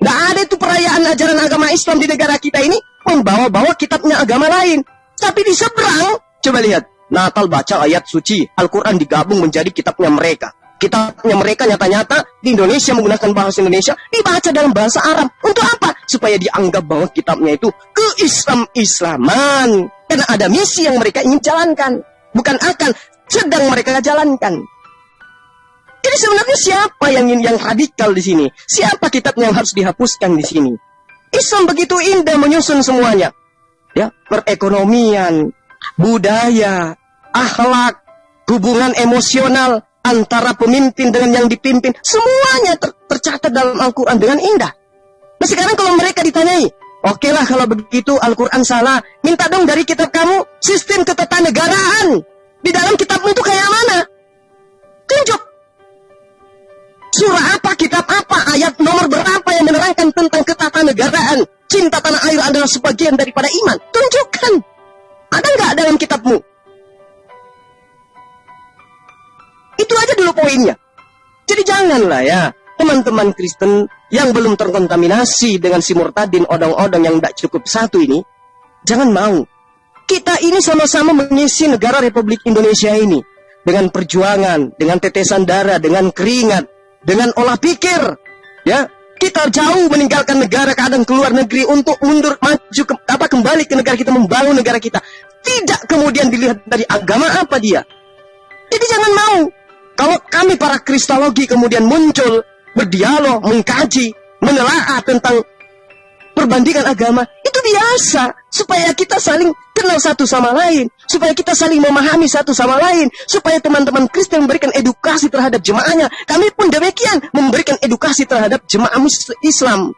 Nggak ada itu perayaan ajaran agama Islam di negara kita ini membawa-bawa kitabnya agama lain. Tapi di seberang, coba lihat, Natal baca ayat suci, Al-Quran digabung menjadi kitabnya mereka. Kitabnya mereka nyata-nyata di Indonesia menggunakan bahasa Indonesia, dibaca dalam bahasa Arab. Untuk apa? Supaya dianggap bahwa kitabnya itu ke-Islam-Islaman. Karena ada misi yang mereka ingin jalankan. Bukan akan, sedang mereka jalankan. Jadi sebenarnya siapa yang radikal di sini? Siapa kitabnya yang harus dihapuskan di sini? Islam begitu indah menyusun semuanya. Ya, perekonomian, budaya, akhlak, hubungan emosional antara pemimpin dengan yang dipimpin, semuanya tercatat dalam Al-Quran dengan indah. Nah sekarang kalau mereka ditanyai, oke lah kalau begitu Al-Quran salah, minta dong dari kitab kamu sistem ketatanegaraan. Di dalam kitabmu itu kayak mana? Tunjuk. Surah apa, kitab apa, ayat nomor berapa yang menerangkan tentang ketatanegaraan? Cinta tanah air adalah sebagian daripada iman. Tunjukkan. Ada nggak dalam kitabmu? Itu aja dulu poinnya. Jadi janganlah ya, teman-teman Kristen yang belum terkontaminasi dengan si murtadin, odong-odong yang tidak cukup satu ini, jangan mau. Kita ini sama-sama mengisi negara Republik Indonesia ini. Dengan perjuangan, dengan tetesan darah, dengan keringat, dengan olah pikir. Ya, kita jauh meninggalkan negara, kadang keluar negeri untuk mundur, maju, kembali ke negara kita, membangun negara kita. Tidak kemudian dilihat dari agama apa dia. Jadi jangan mau. Kalau kami para kristologi kemudian muncul, berdialog, mengkaji, menelaah tentang perbandingan agama, itu biasa. Supaya kita saling kenal satu sama lain. Supaya kita saling memahami satu sama lain. Supaya teman-teman Kristen memberikan edukasi terhadap jemaahnya. Kami pun demikian memberikan edukasi terhadap jemaah Islam.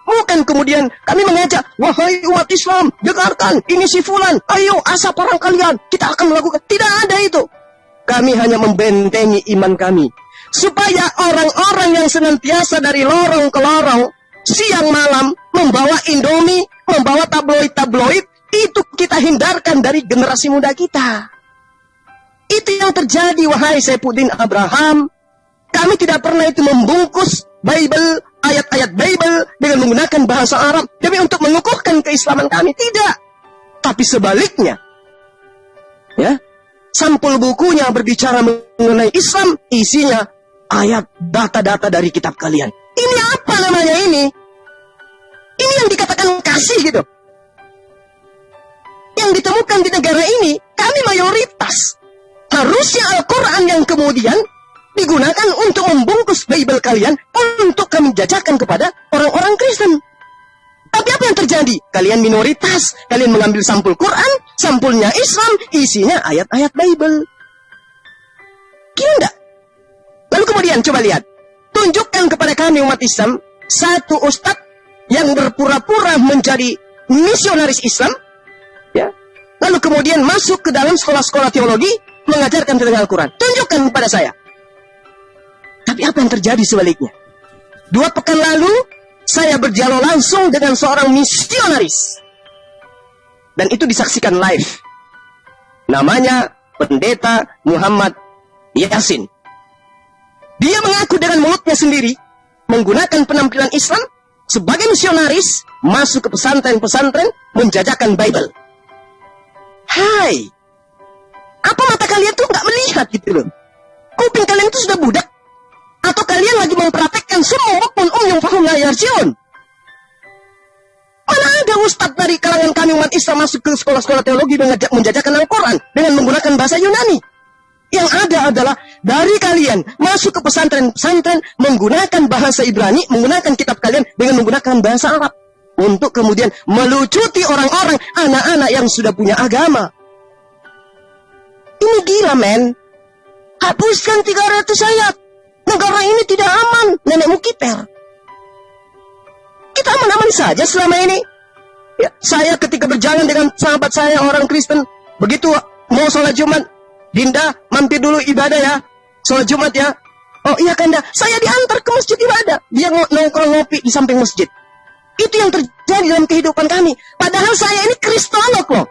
Bukan kemudian kami mengajak, wahai umat Islam, dengarkan, ini si fulan, ayo asap orang kalian, kita akan melakukan. Tidak ada itu. Kami hanya membentengi iman kami. Supaya orang-orang yang senantiasa dari lorong ke lorong, siang malam, membawa Indomie, membawa tabloid-tabloid, itu kita hindarkan dari generasi muda kita. Itu yang terjadi, wahai Saifuddin Abraham. Kami tidak pernah itu membungkus Bible, ayat-ayat Bible dengan menggunakan bahasa Arab demi untuk mengukuhkan keislaman kami. Tidak. Tapi sebaliknya, ya, sampul bukunya berbicara mengenai Islam, isinya ayat data-data dari kitab kalian. Ini apa namanya ini? Ini yang dikatakan kasih gitu. Yang ditemukan di negara ini, kami mayoritas. Harusnya Al-Quran yang kemudian digunakan untuk membungkus Bible kalian untuk kami jajakan kepada orang-orang Kristen. Tapi apa yang terjadi? Kalian minoritas, kalian mengambil sampul Quran, sampulnya Islam, isinya ayat-ayat Bible. Kira enggak? Lalu kemudian coba lihat, tunjukkan kepada kami umat Islam satu ustadz yang berpura-pura menjadi misionaris Islam, ya. Lalu kemudian masuk ke dalam sekolah-sekolah teologi mengajarkan tentang Al-Quran. Tunjukkan kepada saya. Tapi apa yang terjadi sebaliknya? 2 pekan lalu, saya berdialog langsung dengan seorang misionaris. Dan itu disaksikan live. Namanya Pendeta Muhammad Yasin. Dia mengaku dengan mulutnya sendiri, menggunakan penampilan Islam, sebagai misionaris, masuk ke pesantren-pesantren, menjajakan Bible. Hai, apa mata kalian tuh nggak melihat gitu loh? Kuping kalian tuh sudah budak? Atau kalian lagi mempraktekkan semua pun yang faham la yarjiun? Mana ada ustadz dari kalangan kami umat Islam masuk ke sekolah-sekolah teologi menjajakan Al-Quran dengan menggunakan bahasa Yunani? Yang ada adalah dari kalian masuk ke pesantren-pesantren menggunakan bahasa Ibrani, menggunakan kitab kalian dengan menggunakan bahasa Arab. Untuk kemudian melucuti orang-orang, anak-anak yang sudah punya agama. Ini gila, men. Hapuskan 300 ayat. Negara ini tidak aman, nenekmu kiper. Kita aman-aman saja selama ini. Ya, saya ketika berjalan dengan sahabat saya orang Kristen, begitu mau sholat Jumat, Dinda, mampir dulu ibadah ya. Sholat Jumat ya. Oh iya Kanda, saya diantar ke masjid ibadah. Dia nongkrong ngopi di samping masjid. Itu yang terjadi dalam kehidupan kami. Padahal saya ini Kristonolog loh.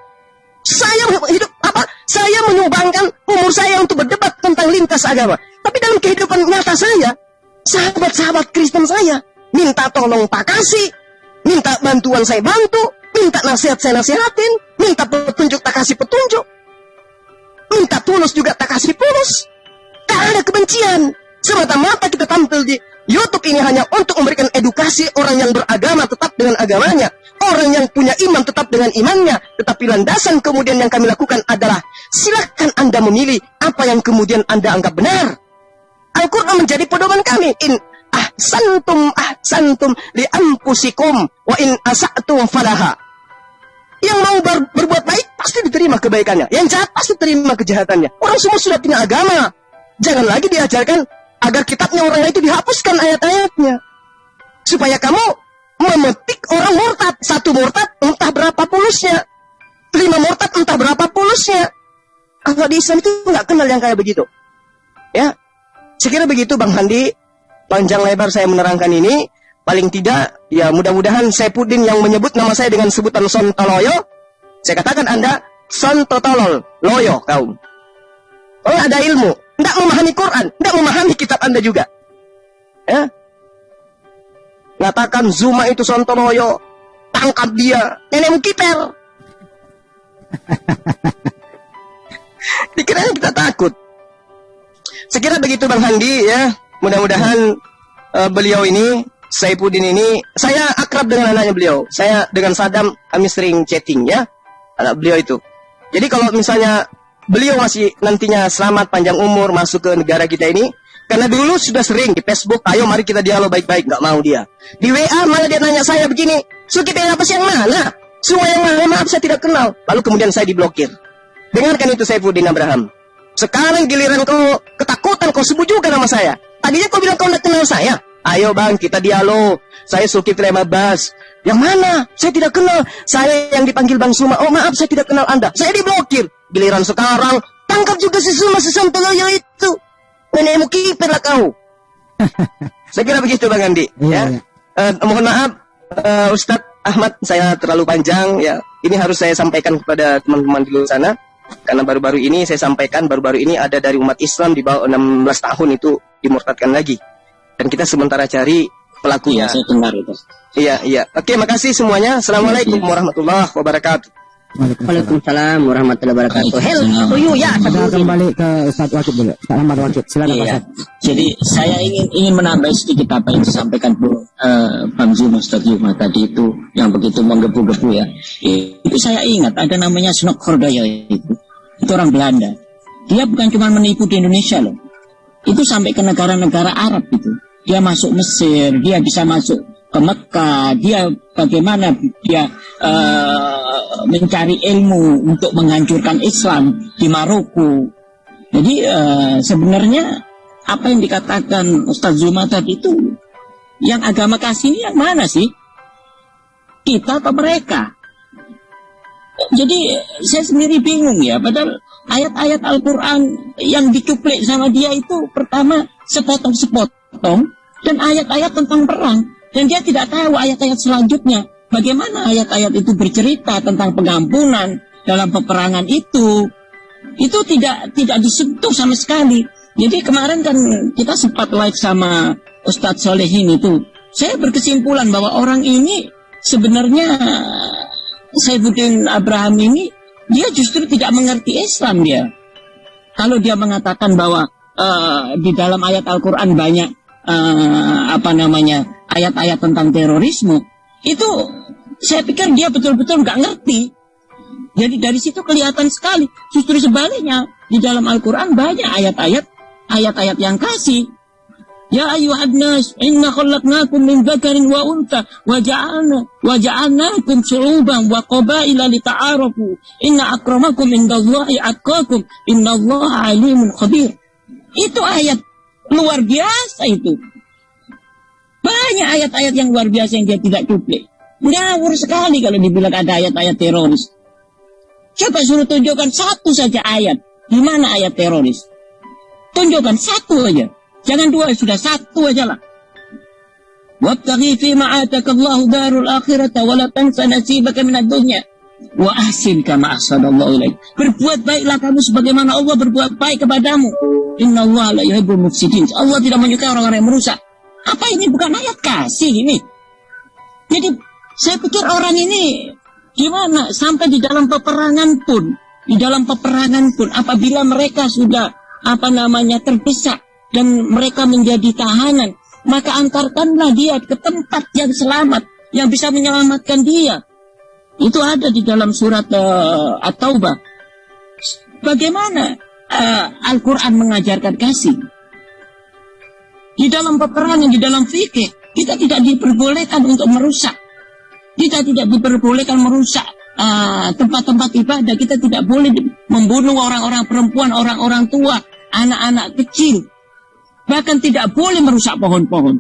Saya menyumbangkan umur saya untuk berdebat tentang lintas agama. Tapi dalam kehidupan nyata saya, sahabat-sahabat Kristen saya minta tolong tak kasih, minta bantuan saya bantu, minta nasihat saya nasihatin, minta petunjuk tak kasih petunjuk, minta tulus juga tak kasih tulus. Tak ada kebencian. Semata-mata kita tampil di YouTube ini hanya untuk memberikan edukasi orang yang beragama tetap dengan agamanya, orang yang punya iman tetap dengan imannya. Tetapi landasan kemudian yang kami lakukan adalah silakan Anda memilih apa yang kemudian Anda anggap benar. Al-Quran menjadi pedoman kami. In ahsantum li anfusikum wa in asa'tum falaha. Yang mau berbuat baik pasti diterima kebaikannya, yang jahat pasti terima kejahatannya. Orang semua sudah punya agama. Jangan lagi diajarkan agar kitabnya orang itu dihapuskan ayat-ayatnya. Supaya kamu memetik orang murtad. 1 murtad entah berapa pulusnya, 5 murtad entah berapa pulusnya. Kalau di Islam itu nggak kenal yang kayak begitu. Ya, sekira begitu Bang Handi. Panjang lebar saya menerangkan ini. Paling tidak, ya mudah-mudahan Saifuddin yang menyebut nama saya dengan sebutan Sontoloyo, saya katakan Anda Sontotolol, loyo kaum. Oh ada ilmu, tidak memahami Quran, tidak memahami kitab Anda juga. Ya, ngatakan Zuma itu Sontoloyo, tangkap dia, nenekmu kiper. Dikiranya kita takut. Sekira begitu Bang Handi ya. Mudah-mudahan beliau ini, Saifuddin ini, saya akrab dengan anaknya beliau. Saya dengan Saddam kami sering chatting ya, anak beliau itu. Jadi kalau misalnya beliau masih nantinya selamat panjang umur masuk ke negara kita ini, karena dulu sudah sering di Facebook, ayo mari kita dialog baik-baik, nggak mau dia. Di WA malah dia nanya saya begini, Suki apa sih yang mana? Semua yang mana, maaf saya tidak kenal. Lalu kemudian saya diblokir. Dengarkan itu Saifuddin Abraham. Sekarang giliran kau ketakutan, kau sebut juga nama saya. Tadinya kau bilang kau tidak kenal saya. Ayo bang, kita dialog. Saya Zulkifli Abbas. Yang mana? Saya tidak kenal. Saya yang dipanggil Bang Suma. Oh maaf, saya tidak kenal Anda. Saya diblokir. Giliran sekarang, tangkap juga si Suma, si Sontoloyo itu. Nenekmu kiper lah kau. Saya kira begitu Bang Andi. Ya. Mohon maaf, Ustadz Ahmad, saya terlalu panjang ya. Ini harus saya sampaikan kepada teman-teman di luar sana, karena baru-baru ini saya sampaikan, baru-baru ini ada dari umat Islam di bawah 16 tahun itu dimurtadkan lagi. Dan kita sementara cari pelakunya. Iya, saya dengar itu. Iya. Oke, makasih semuanya. Assalamualaikum warahmatullahi wabarakatuh. Waalaikumsalam warahmatullahi wabarakatuh. Hello, ya. Kita kembali ke Ustaz Wakid dulu. Ustaz Ahmad Wakid, silakan Pak Iya. Ustaz. Jadi saya ingin menambah sedikit apa yang disampaikan Bang Zuma Ustaz Yuma tadi itu yang begitu menggebu-gebu ya. Itu saya ingat ada namanya Snok Hordaya itu. Itu orang Belanda. Dia bukan cuma menipu di Indonesia loh. Itu sampai ke negara-negara Arab itu. Dia masuk Mesir, dia bisa masuk ke Mekah, dia bagaimana dia mencari ilmu untuk menghancurkan Islam di Maroko. Jadi sebenarnya apa yang dikatakan Ustaz Zuma tadi itu, yang agama kasih ini yang mana sih? Kita atau mereka? Jadi saya sendiri bingung ya, padahal ayat-ayat Al-Quran yang dicuplik sama dia itu pertama sepotong-sepotong dan ayat-ayat tentang perang. Dan dia tidak tahu ayat-ayat selanjutnya. Bagaimana ayat-ayat itu bercerita tentang pengampunan dalam peperangan itu. Itu tidak disentuh sama sekali. Jadi kemarin kan kita sempat live sama Ustadz Solehin itu. Saya berkesimpulan bahwa orang ini sebenarnya Saifuddin Abraham ini, dia justru tidak mengerti Islam dia. Kalau dia mengatakan bahwa di dalam ayat Al-Quran banyak ayat-ayat tentang terorisme, itu saya pikir dia betul-betul nggak ngerti. Jadi dari situ kelihatan sekali. Justru sebaliknya, di dalam Al-Quran banyak ayat-ayat yang kasih. Ya ayyuhan nas, inna khalaqnakum min dzakarin wa untha wa ja'alnakum syu'uban wa qabaila lita'arafu. Inna akramakum indallahi atqakum. Innallaha alimun khabir. Itu ayat luar biasa itu. Banyak ayat-ayat yang luar biasa yang dia tidak cuplik. Ngawur sekali kalau dibilang ada ayat-ayat teroris. Coba suruh tunjukkan satu saja ayat. Di mana ayat teroris? Tunjukkan satu aja. Jangan dua, sudah satu aja lah. Wabtaghi fima atakallahu darul akhirata wa la tansa nasibaka minad dunya wa ahsin kama ahsanallahu ilaik. Berbuat baiklah kamu sebagaimana Allah berbuat baik kepadamu. Innallaha la yuhibbul mufsidin. Allah tidak menyukai orang-orang yang merusak. Apa ini bukan ayat kasih ini? Jadi saya pikir orang ini gimana sampai di dalam peperangan pun, apabila mereka sudah terdesak dan mereka menjadi tahanan, maka antarkanlah dia ke tempat yang selamat, yang bisa menyelamatkan dia. Itu ada di dalam surat At-Taubah. Bagaimana Al-Quran mengajarkan kasih? Di dalam peperangan, di dalam fikih, kita tidak diperbolehkan untuk merusak. Kita tidak diperbolehkan merusak tempat-tempat ibadah. Kita tidak boleh membunuh orang-orang perempuan, orang-orang tua, anak-anak kecil. Bahkan tidak boleh merusak pohon-pohon.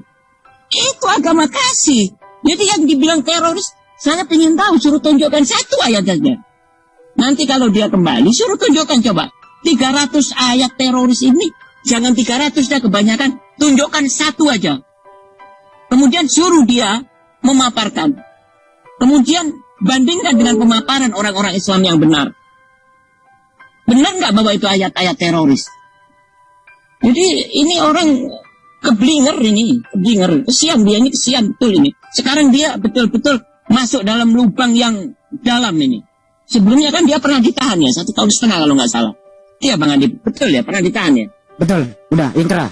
Itu agama kasih. Jadi yang dibilang teroris, saya ingin tahu, suruh tunjukkan satu ayat saja. Nanti kalau dia kembali, suruh tunjukkan coba. 300 ayat teroris ini, jangan 300 dah kebanyakan. Tunjukkan satu aja. Kemudian suruh dia memaparkan. Kemudian bandingkan dengan pemaparan orang-orang Islam yang benar. Benar nggak bahwa itu ayat-ayat teroris? Jadi ini orang keblinger ini, keblinger. Kesian dia ini, kesian betul ini. Sekarang dia betul-betul masuk dalam lubang yang dalam ini. Sebelumnya kan dia pernah ditahan ya, 1,5 tahun kalau nggak salah. Iya Bang Adi, betul ya, pernah ditahan ya? Betul, udah, inkrah.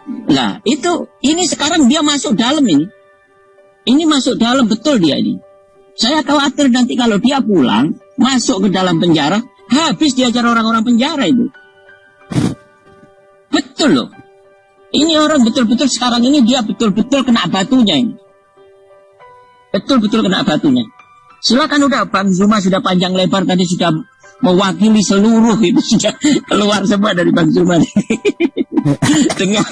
Nah, ini sekarang dia masuk dalam ini. Ini masuk dalam betul dia ini. Saya khawatir nanti kalau dia pulang, masuk ke dalam penjara, habis diajar orang-orang penjara itu. Betul loh. Ini orang betul-betul sekarang ini dia betul-betul kena batunya ini. Betul-betul kena batunya. Silakan udah Bang Zuma sudah panjang lebar tadi sudah mewakili seluruh itu sudah keluar semua dari Bang Zuma. Dengan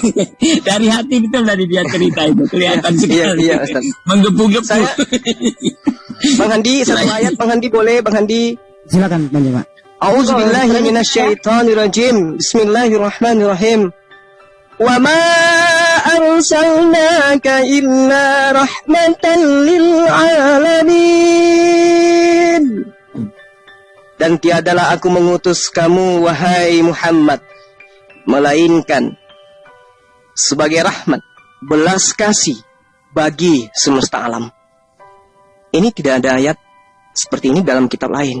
dari hati betul tadi dia cerita itu kelihatan sekali. Iya, menggebu-gebu. Bang Handi, satu ayat Bang Handi boleh Bang Handi? Silakan Bang Zuma. A'udzubillahi minasyaitonirrajim. Bismillahirrahmanirrahim. Wa ma arsalnaka illa rahmatan lil alamin. Dan tiadalah aku mengutus kamu, wahai Muhammad, melainkan sebagai rahmat, belas kasih bagi semesta alam. Ini tidak ada ayat seperti ini dalam kitab lain.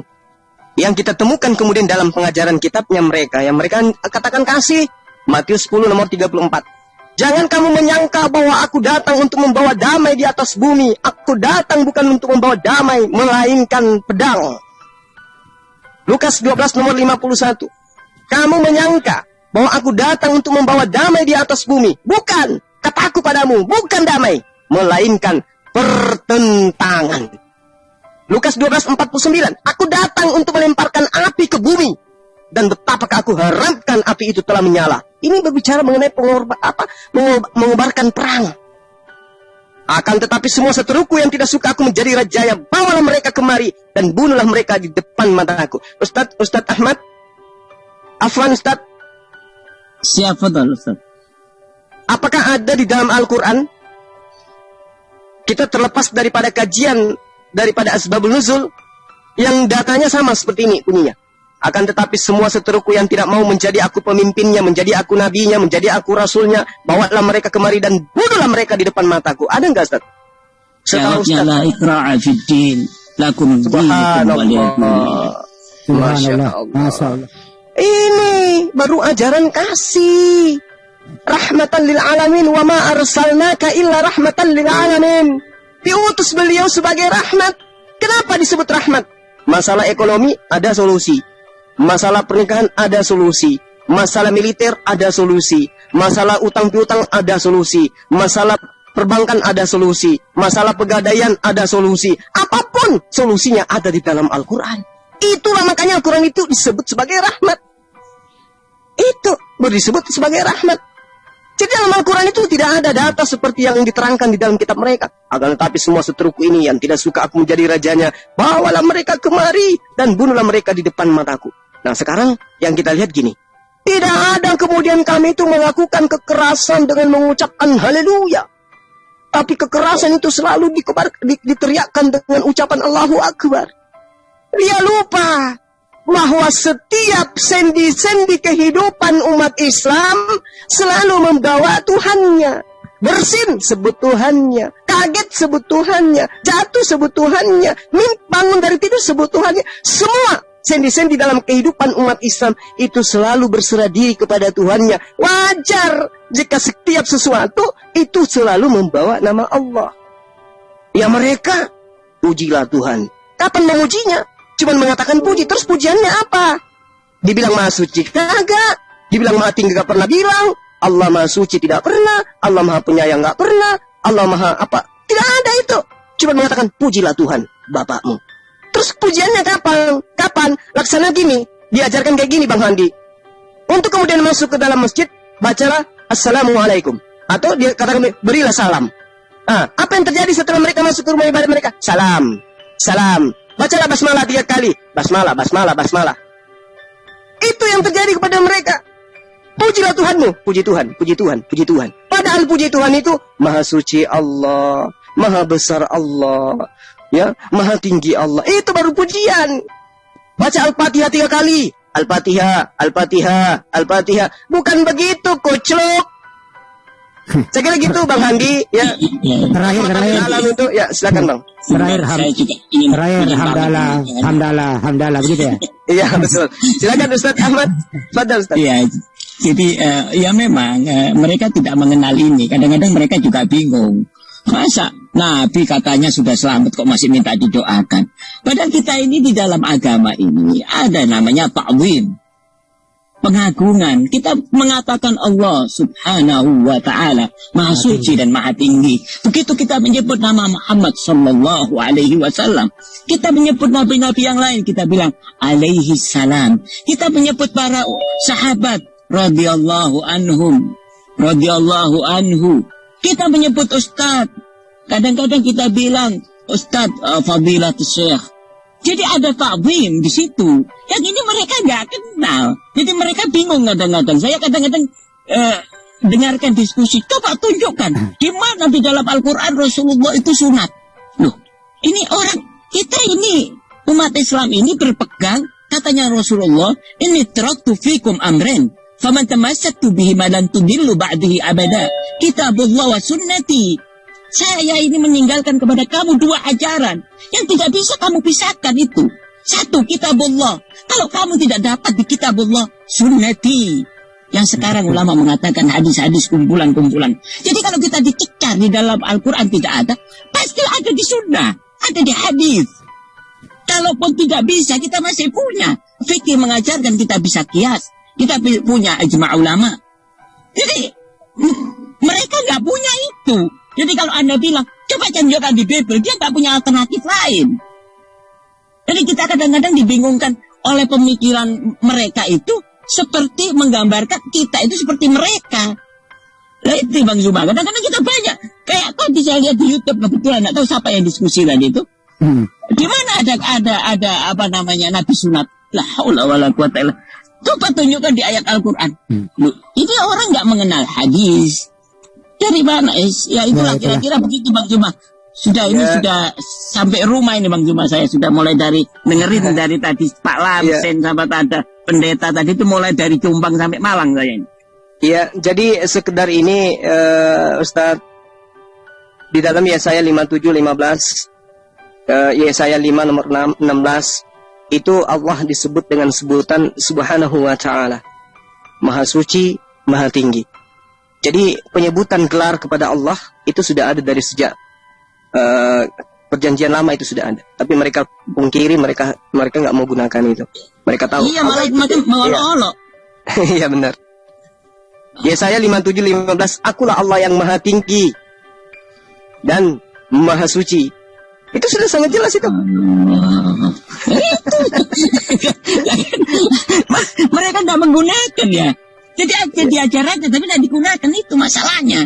Yang kita temukan kemudian dalam pengajaran kitabnya mereka, yang mereka katakan kasih. Matius 10 nomor 34. Jangan kamu menyangka bahwa aku datang untuk membawa damai di atas bumi. Aku datang bukan untuk membawa damai, melainkan pedang. Lukas 12 nomor 51. Kamu menyangka bahwa aku datang untuk membawa damai di atas bumi. Bukan, kataku padamu, bukan damai, melainkan pertentangan. Lukas 12:49. Aku datang untuk melemparkan api ke bumi. Dan betapakah aku harapkan api itu telah menyala. Ini berbicara mengenai mengobarkan perang. Akan tetapi semua seteruku yang tidak suka aku menjadi rajanya, bawalah mereka kemari dan bunuhlah mereka di depan mataku. Ustadz Ahmad, Afwan Ustadz. Siapa tuh Ustadz? Apakah ada di dalam Al-Quran? Kita terlepas daripada kajian daripada asbabul nuzul yang datanya sama seperti ini bunyinya. Akan tetapi semua seteruku yang tidak mau menjadi aku pemimpinnya, menjadi aku nabinya, menjadi aku rasulnya, bawalah mereka kemari dan bunuhlah mereka di depan mataku. Ada enggak Ustaz? Jawabnya la ikra'a fid din, lakum dinukum waliyadin. Subhanallah. Masya Allah. Ini baru ajaran kasih. Rahmatan lil alamin, wa ma arsalnaka illa rahmatan lil alamin. Diutus beliau sebagai rahmat. Kenapa disebut rahmat? Masalah ekonomi ada solusi. Masalah pernikahan ada solusi. Masalah militer ada solusi. Masalah utang piutang ada solusi. Masalah perbankan ada solusi. Masalah pegadaian ada solusi. Apapun solusinya ada di dalam Al-Quran. Itulah makanya Al-Quran itu disebut sebagai rahmat. Itu disebut sebagai rahmat. Jadi dalam Al-Quran itu tidak ada data seperti yang diterangkan di dalam kitab mereka. Akan tetapi semua seteruku ini yang tidak suka aku menjadi rajanya, bawalah mereka kemari dan bunuhlah mereka di depan mataku. Nah sekarang yang kita lihat gini. Tidak ada kemudian kami itu melakukan kekerasan dengan mengucapkan haleluya. Tapi kekerasan itu selalu diteriakkan dengan ucapan Allahu Akbar. Dia lupa bahwa setiap sendi-sendi kehidupan umat Islam selalu membawa Tuhannya. Bersin sebut Tuhannya, kaget sebut Tuhannya, jatuh sebut Tuhannya, bangun dari tidur sebut Tuhannya. Semua sendi-sendi dalam kehidupan umat Islam itu selalu berserah diri kepada Tuhannya. Wajar jika setiap sesuatu itu selalu membawa nama Allah. Ya mereka, pujilah Tuhan. Kapan memujinya? Cuman mengatakan puji, terus pujiannya apa? Dibilang maha suci kagak, dibilang maha tinggi gak pernah bilang, Allah maha suci tidak pernah, Allah maha penyayang gak pernah, Allah maha apa? Tidak ada itu. Cuman mengatakan pujilah Tuhan, Bapakmu. Terus pujiannya kapan? Kapan? Laksana gini, diajarkan kayak gini Bang Handi. Untuk kemudian masuk ke dalam masjid, bacalah Assalamualaikum. Atau dia katakan berilah salam. Nah, apa yang terjadi setelah mereka masuk ke rumah ibadah mereka? Salam, salam. Bacalah basmalah 3 kali. Basmalah, basmalah, basmalah. Itu yang terjadi kepada mereka. Pujilah Tuhanmu. Puji Tuhan, puji Tuhan, puji Tuhan. Padahal puji Tuhan itu maha suci Allah, maha besar Allah, ya, maha tinggi Allah. Itu baru pujian. Baca Al-Fatihah 3 kali. Al-Fatihah, Al-Fatihah, Al-Fatihah. Bukan begitu, koclok. Saya kira gitu Bang Handi, ya. Terakhir. Itu, ya silakan Bang. Terakhir hamdalah begitu ya. Iya betul. Silakan Ustaz Ahmad. Fadal Ustaz. Iya. Jadi ya memang mereka tidak mengenal ini. Kadang-kadang mereka juga bingung. Masa Nabi katanya sudah selamat kok masih minta didoakan. Padahal kita ini di dalam agama ini ada namanya ta'zim. Pengagungan. Kita mengatakan Allah subhanahu wa ta'ala maha suci dan maha tinggi. Begitu kita menyebut nama Muhammad sallallahu alaihi wasallam, kita menyebut nabi-nabi yang lain, kita bilang alaihi salam. Kita menyebut para sahabat radhiyallahu anhum, radhiyallahu anhu. Kita menyebut ustaz. Kadang-kadang kita bilang ustaz fadilatus syekh. Jadi ada ta'zim di situ. Yang ini mereka nggak kenal. Jadi mereka bingung kadang-kadang. Saya kadang-kadang dengarkan diskusi. Coba tunjukkan di mana di dalam Al-Quran Rasulullah itu sunat. Loh, ini orang kita ini umat Islam ini berpegang, katanya Rasulullah, ini taraktu fikum amren, faman tamassaktu bihi ma lan tudillu ba'dihi abada. Kitabullah wa sunnati. Saya ini meninggalkan kepada kamu dua ajaran yang tidak bisa kamu pisahkan itu. Satu, kitabullah. Kalau kamu tidak dapat di kitabullah, sunnati. Yang sekarang ulama mengatakan hadis-hadis kumpulan-kumpulan. Jadi kalau kita dicecar di dalam Al-Quran tidak ada, pasti ada di sunnah, ada di hadis. Kalaupun tidak bisa, kita masih punya. Fikih mengajarkan kita bisa kias. Kita punya ijma' ulama. Jadi mereka nggak punya itu. Jadi kalau Anda bilang, coba tunjukkan di Bible, dia nggak punya alternatif lain. Jadi kita kadang-kadang dibingungkan oleh pemikiran mereka itu seperti menggambarkan kita itu seperti mereka. Nah itu Bang Zuma, kadang-kadang kita banyak. Kayak kok bisa lihat di YouTube, kebetulan nggak tahu siapa yang diskusi tadi itu. Di mana ada apa namanya Nabi sunat. La haula wala quwata illa. Coba tunjukkan di ayat Al-Quran. Ini orang nggak mengenal hadis. Dari mana? Ya itulah kira-kira begitu Bang Zuma. Sudah ini sudah sampai rumah ini Bang Zuma, saya sudah mulai dari dengerin dari tadi Pak Lamsen sampai ada pendeta tadi itu mulai dari Jombang sampai Malang saya ini. Iya, jadi sekedar ini Ustadz, di dalam Yesaya 57:15, Yesaya 5 nomor 16 itu Allah disebut dengan sebutan Subhanahu wa Ta'ala, Maha Suci, Maha Tinggi. Jadi penyebutan gelar kepada Allah itu sudah ada dari sejak perjanjian lama, itu sudah ada. Tapi mereka pungkiri, mereka nggak mau gunakan itu. Mereka tahu. Iya, malah macam mengolok-olok. Iya benar. Yesaya 57:15, akulah Allah yang Maha Tinggi dan Maha Suci. Itu sudah sangat jelas itu. Mereka nggak menggunakan ya. Jadi aja diajarannya tapi tidak digunakan, itu masalahnya.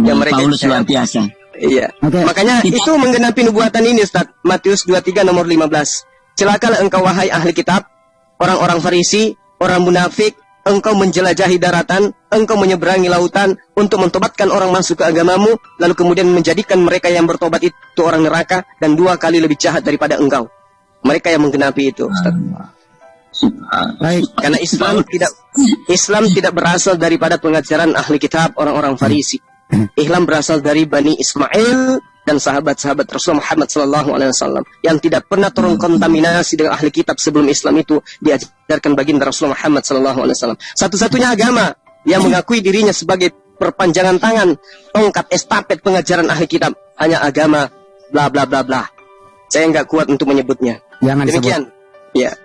Yang mereka Paulus luar biasa. Iya. Makanya itu menggenapi nubuatan ini Ustaz. Matius 23 nomor 15. Celakalah engkau wahai ahli kitab, orang-orang Farisi, orang munafik, engkau menjelajahi daratan, engkau menyeberangi lautan untuk mentobatkan orang masuk ke agamamu, lalu kemudian menjadikan mereka yang bertobat itu orang neraka dan 2 kali lebih jahat daripada engkau. Mereka yang menggenapi itu Ustaz. Baik. Karena Islam tidak berasal daripada pengajaran ahli kitab orang-orang Farisi. Islam berasal dari Bani Ismail dan sahabat-sahabat Rasul Muhammad SAW yang tidak pernah terkontaminasi dengan ahli kitab sebelum Islam itu diajarkan baginda Rasul Muhammad SAW. Satu-satunya agama yang mengakui dirinya sebagai perpanjangan tangan, tongkat estafet pengajaran ahli kitab hanya agama bla bla bla bla. Saya nggak kuat untuk menyebutnya. Jangan Demikian. Ya.